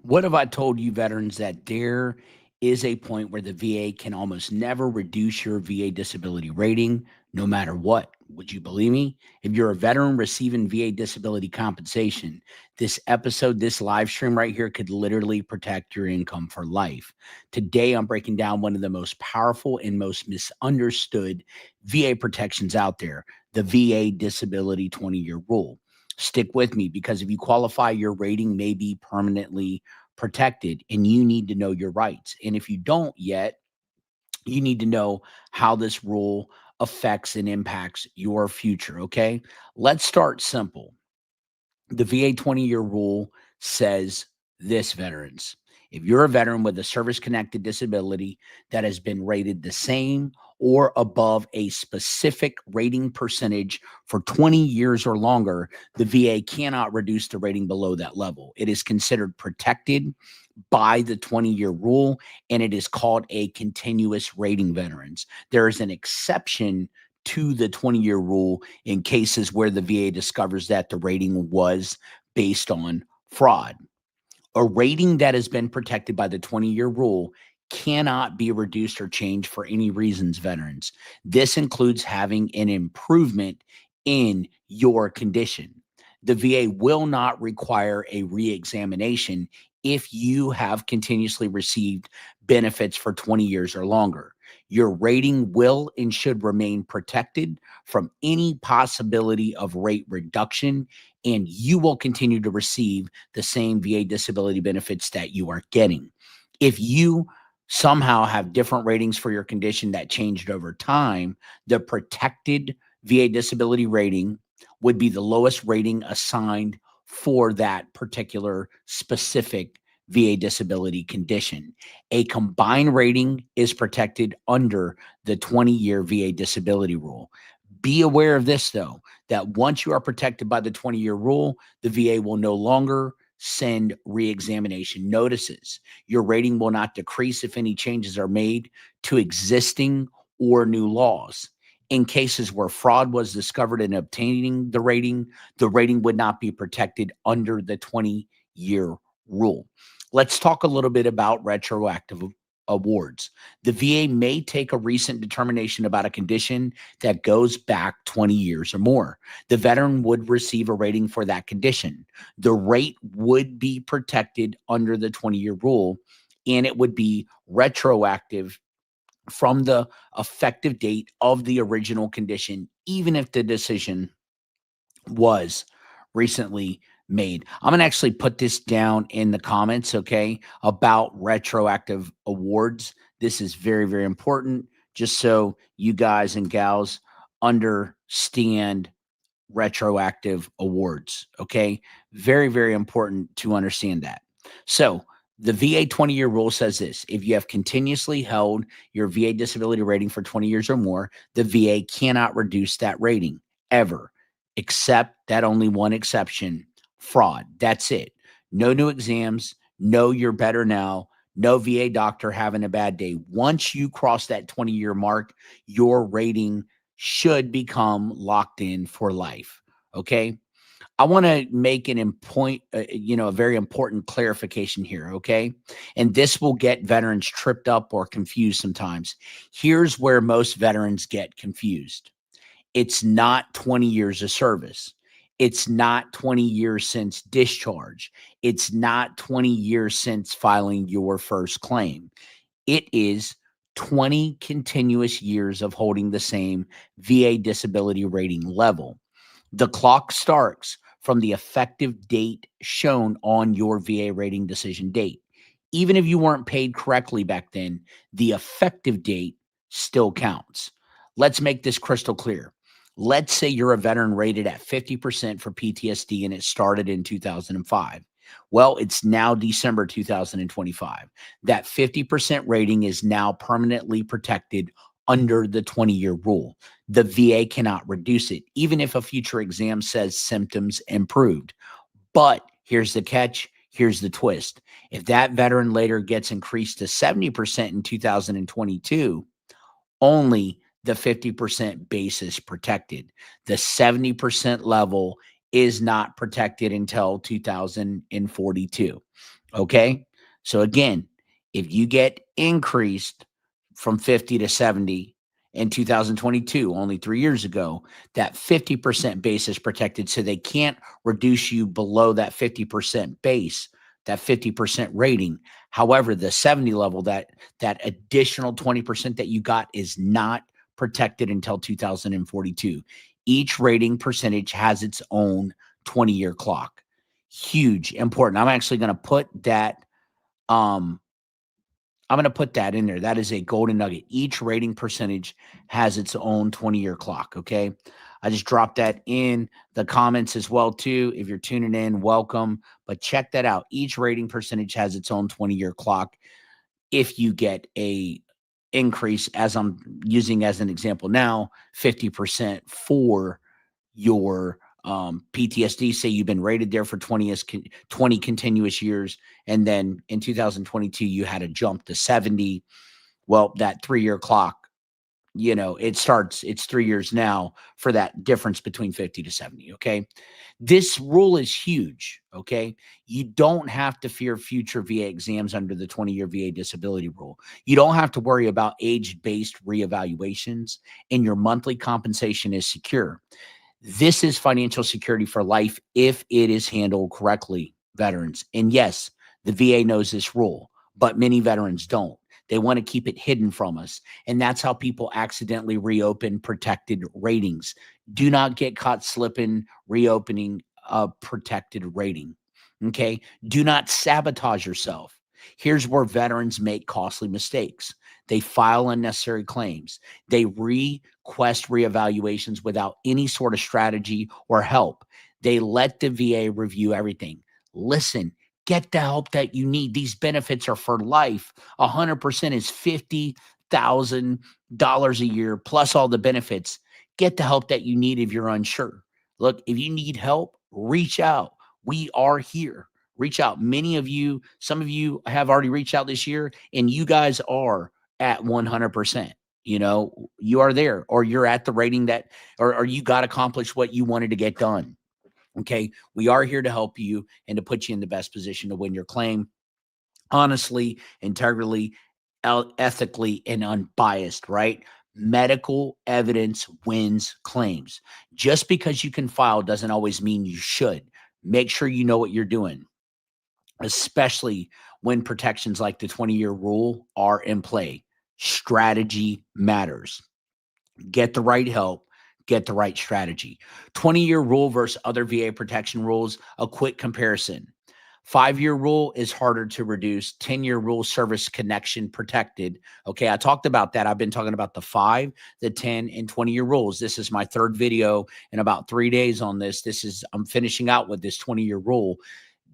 What have I told you, veterans, that there is a point where the VA can almost never reduce your VA disability rating, no matter what? Would you believe me? If you're a veteran receiving VA disability compensation, this episode, this live stream right here could literally protect your income for life. Today, I'm breaking down one of the most powerful and most misunderstood VA protections out there, the VA disability 20-year rule. Stick with me because if you qualify, your rating may be permanently protected and you need to know your rights. And if you don't yet, you need to know how this rule affects and impacts your future. Okay. Let's start simple. The VA 20-year rule says this, veterans. If you're a veteran with a service connected disability that has been rated the same or above a specific rating percentage for 20 years or longer, the VA cannot reduce the rating below that level. It is considered protected by the 20-year rule, and it is called a continuous rating, veterans. There is an exception to the 20-year rule in cases where the VA discovers that the rating was based on fraud. A rating that has been protected by the 20-year rule cannot be reduced or changed for any reasons, veterans. This includes having an improvement in your condition. The VA will not require a re-examination if you have continuously received benefits for 20 years or longer. Your rating will and should remain protected from any possibility of rate reduction, and you will continue to receive the same VA disability benefits that you are getting. If you somehow have different ratings for your condition that changed over time, the protected VA disability rating would be the lowest rating assigned for that particular specific VA disability condition. A combined rating is protected under the 20-year VA disability rule. Be aware of this, though, that once you are protected by the 20-year rule, the VA will no longer send re-examination notices. Your rating will not decrease if any changes are made to existing or new laws. In cases where fraud was discovered in obtaining the rating would not be protected under the 20-year rule. Let's talk a little bit about retroactive awards. The VA may take a recent determination about a condition that goes back 20 years or more. The veteran would receive a rating for that condition. The rate would be protected under the 20-year rule, and it would be retroactive from the effective date of the original condition, even if the decision was recently made. I'm going to actually put this down in the comments, okay, about retroactive awards. This is very, very important, just so you guys and gals understand retroactive awards, okay? Very, very important to understand that. So, the VA 20-year rule says this: if you have continuously held your VA disability rating for 20 years or more, the VA cannot reduce that rating ever, except that only one exception: fraud. That's it. No new exams, no you're better now, no VA doctor having a bad day. Once you cross that 20-year mark, your rating should become locked in for life. Okay. I want to make a very important clarification here. Okay. And this will get veterans tripped up or confused sometimes. Here's where most veterans get confused: it's not 20 years of service. It's not 20 years since discharge. It's not 20 years since filing your first claim. It is 20 continuous years of holding the same VA disability rating level. The clock starts from the effective date shown on your VA rating decision date. Even if you weren't paid correctly back then, the effective date still counts. Let's make this crystal clear. Let's say you're a veteran rated at 50% for PTSD and it started in 2005. Well, it's now December 2025. That 50% rating is now permanently protected under the 20-year rule. The VA cannot reduce it, even if a future exam says symptoms improved. But here's the catch. Here's the twist. If that veteran later gets increased to 70% in 2022, only the 50% base is protected. The 70% level is not protected until 2042. Okay. So again, if you get increased from 50 to 70 in 2022, only 3 years ago, that 50% base is protected. So they can't reduce you below that 50% base, that 50% rating. However, the 70 level, that additional 20% that you got is not protected until 2042. Each rating percentage has its own 20-year clock. Huge, important. I'm actually going to put that um I'm going to put that in there. That is a golden nugget. Each rating percentage has its own 20-year clock, okay? I just dropped that in the comments as well too. If you're tuning in, welcome. But check that out. Each rating percentage has its own 20-year clock. If you get a increase, as I'm using as an example now, 50% for your PTSD, say you've been rated there for 20 continuous years, and then in 2022 you had a jump to 70. Well, that 3-year clock, it's 3 years now for that difference between 50 to 70. Okay. This rule is huge. Okay. You don't have to fear future VA exams under the 20-year VA disability rule. You don't have to worry about age-based reevaluations, and your monthly compensation is secure. This is financial security for life if it is handled correctly, veterans. And yes, the VA knows this rule, but many veterans don't. They want to keep it hidden from us. And that's how people accidentally reopen protected ratings. Do not get caught slipping, reopening a protected rating. Okay. Do not sabotage yourself. Here's where veterans make costly mistakes. They file unnecessary claims. They request reevaluations without any sort of strategy or help. They let the VA review everything. Listen, get the help that you need. These benefits are for life. 100% is $50,000 a year plus all the benefits. Get the help that you need if you're unsure. Look, if you need help, reach out. We are here. Reach out. Some of you have already reached out this year, and you guys are at 100%. You are there, or you're at the rating that, or you got accomplished what you wanted to get done. Okay. We are here to help you and to put you in the best position to win your claim honestly, integrally, ethically, and unbiased, right? Medical evidence wins claims. Just because you can file doesn't always mean you should. Make sure you know what you're doing, especially when protections like the 20-year rule are in play. Strategy matters. Get the right help, get the right strategy. 20-year rule versus other VA protection rules, a quick comparison. 5-year rule is harder to reduce. 10-year rule, service connection protected. Okay, I talked about that. I've been talking about the 5, the 10, and 20-year rules. This is my third video in about 3 days on this. I'm finishing out with this 20-year rule.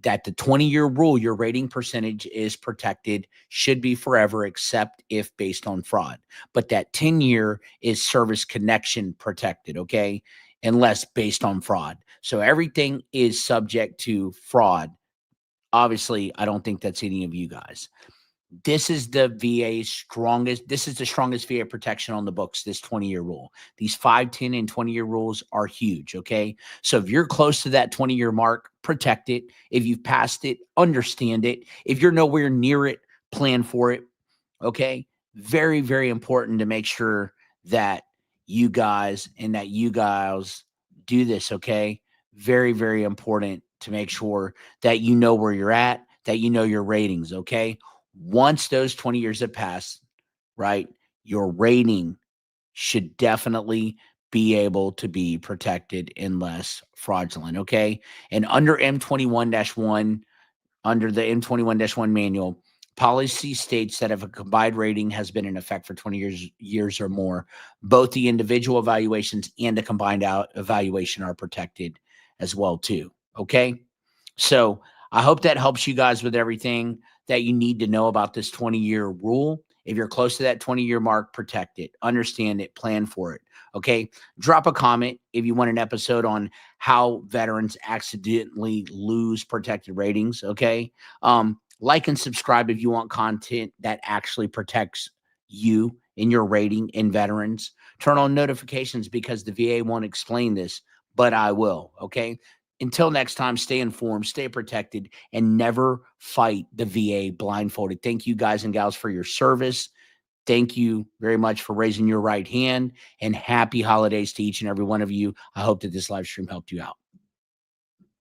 That the 20-year rule, your rating percentage is protected, should be forever, except if based on fraud. But that 10-year is service connection protected, okay? Unless based on fraud. So everything is subject to fraud. Obviously, I don't think that's any of you guys. This is the strongest VA protection on the books, this 20-year rule. These 5, 10, and 20-year rules are huge, okay? So if you're close to that 20-year mark, protect it. If you've passed it, understand it. If you're nowhere near it, plan for it, okay? Very, very important to make sure that you guys do this, okay? Very, very important to make sure that you know where you're at, that you know your ratings, okay? Once those 20 years have passed, right, your rating should definitely be able to be protected unless fraudulent, okay? And under M21-1, under the M21-1 manual, policy states that if a combined rating has been in effect for 20 years or more, both the individual evaluations and the combined evaluation are protected as well too, okay? So I hope that helps you guys with everything that you need to know about this 20-year rule. If you're close to that 20-year mark, protect it, understand it, plan for it. Okay. Drop a comment if you want an episode on how veterans accidentally lose protected ratings. Okay. Like and subscribe if you want content that actually protects you in your rating in veterans. Turn on notifications because the VA won't explain this, but I will. Okay. Until next time, stay informed, stay protected, and never fight the VA blindfolded. Thank you, guys and gals, for your service. Thank you very much for raising your right hand, and happy holidays to each and every one of you. I hope that this live stream helped you out.